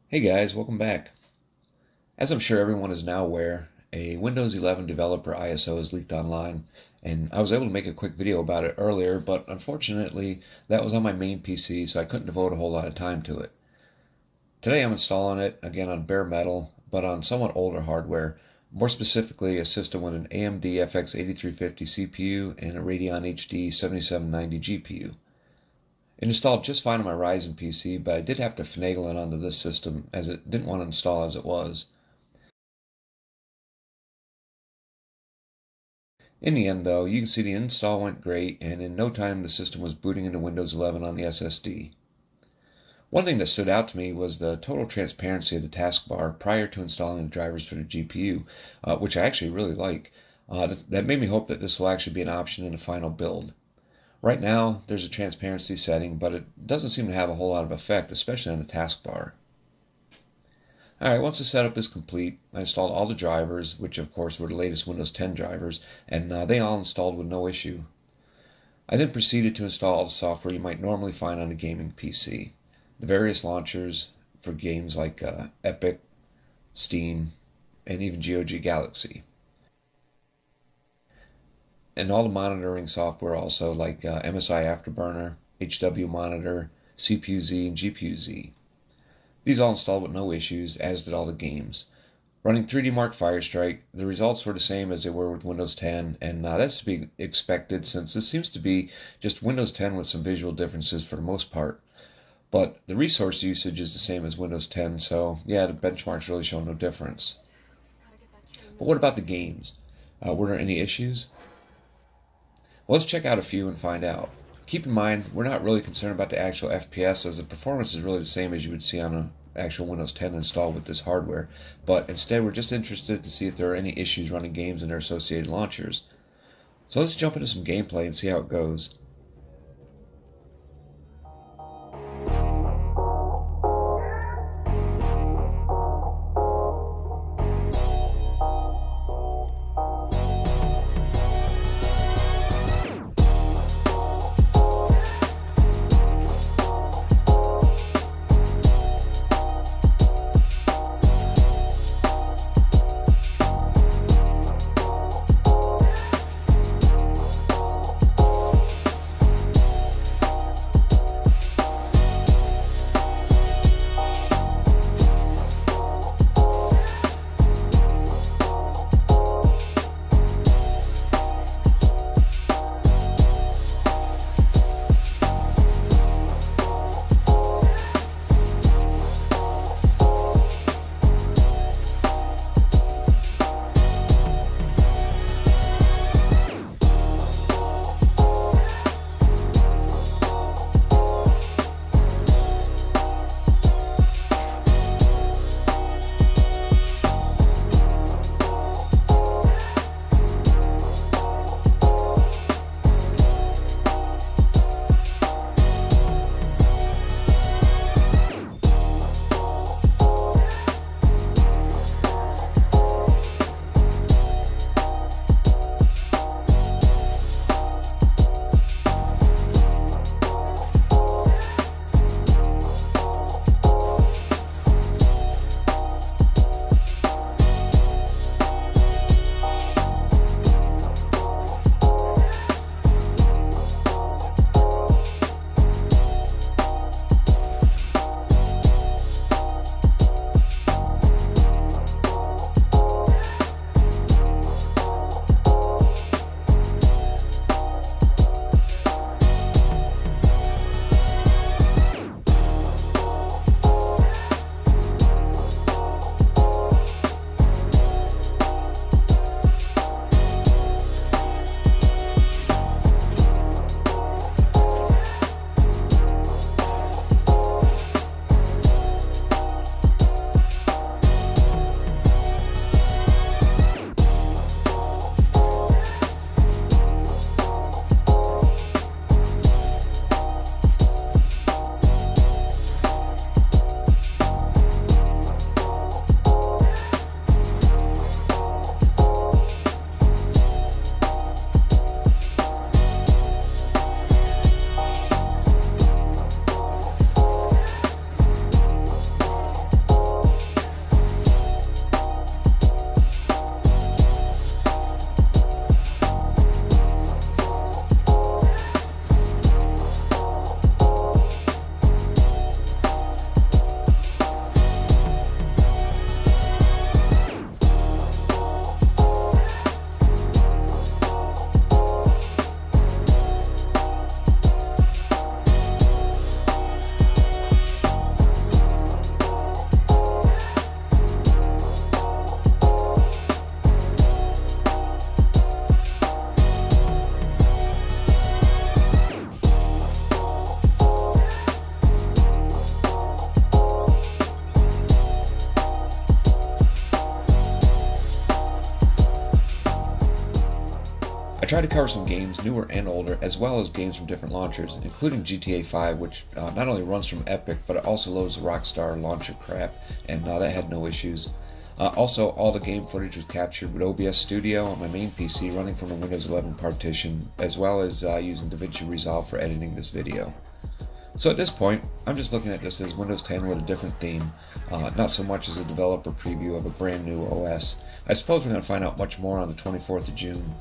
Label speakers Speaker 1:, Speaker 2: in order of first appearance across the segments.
Speaker 1: Hey guys, welcome back. As I'm sure everyone is now aware, a Windows 11 developer ISO has leaked online, and I was able to make a quick video about it earlier, but unfortunately that was on my main PC, so I couldn't devote a whole lot of time to it. Today I'm installing it, again on bare metal, but on somewhat older hardware, more specifically a system with an AMD FX 8350 CPU and a Radeon HD 7790 GPU. It installed just fine on my Ryzen PC, but I did have to finagle it onto this system as it didn't want to install as it was. In the end, though, you can see the install went great, and in no time the system was booting into Windows 11 on the SSD. One thing that stood out to me was the total transparency of the taskbar prior to installing the drivers for the GPU, which I actually really like. That made me hope that this will actually be an option in the final build. Right now, there's a transparency setting, but it doesn't seem to have a whole lot of effect, especially on the taskbar. Alright, once the setup is complete, I installed all the drivers, which of course were the latest Windows 10 drivers, and they all installed with no issue. I then proceeded to install all the software you might normally find on a gaming PC. The various launchers for games like Epic, Steam, and even GOG Galaxy. And all the monitoring software also like MSI Afterburner, HW Monitor, CPU-Z, and GPU-Z. These all installed with no issues, as did all the games. Running 3D Mark Firestrike, the results were the same as they were with Windows 10, and that's to be expected since this seems to be just Windows 10 with some visual differences for the most part. But the resource usage is the same as Windows 10, so yeah, the benchmarks really show no difference. But what about the games? Were there any issues? Well, let's check out a few and find out. Keep in mind, we're not really concerned about the actual FPS, as the performance is really the same as you would see on an actual Windows 10 installed with this hardware, but instead we're just interested to see if there are any issues running games and their associated launchers. So let's jump into some gameplay and see how it goes. try to cover some games, newer and older, as well as games from different launchers, including GTA 5, which not only runs from Epic, but it also loads the Rockstar launcher crap, and that had no issues. Also, all the game footage was captured with OBS Studio on my main PC running from a Windows 11 partition, as well as using DaVinci Resolve for editing this video. So at this point, I'm just looking at this as Windows 10 with a different theme, not so much as a developer preview of a brand new OS. I suppose we're going to find out much more on the 24th of June.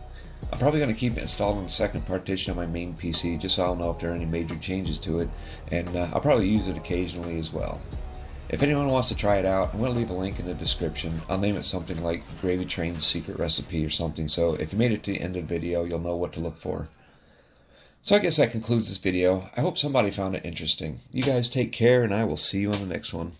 Speaker 1: I'm probably going to keep it installed on the second partition on my main PC, just so I'll know if there are any major changes to it, and I'll probably use it occasionally as well. If anyone wants to try it out, I'm going to leave a link in the description. I'll name it something like Gravy Train's Secret Recipe or something, so if you made it to the end of the video, you'll know what to look for. So I guess that concludes this video. I hope somebody found it interesting. You guys take care, and I will see you on the next one.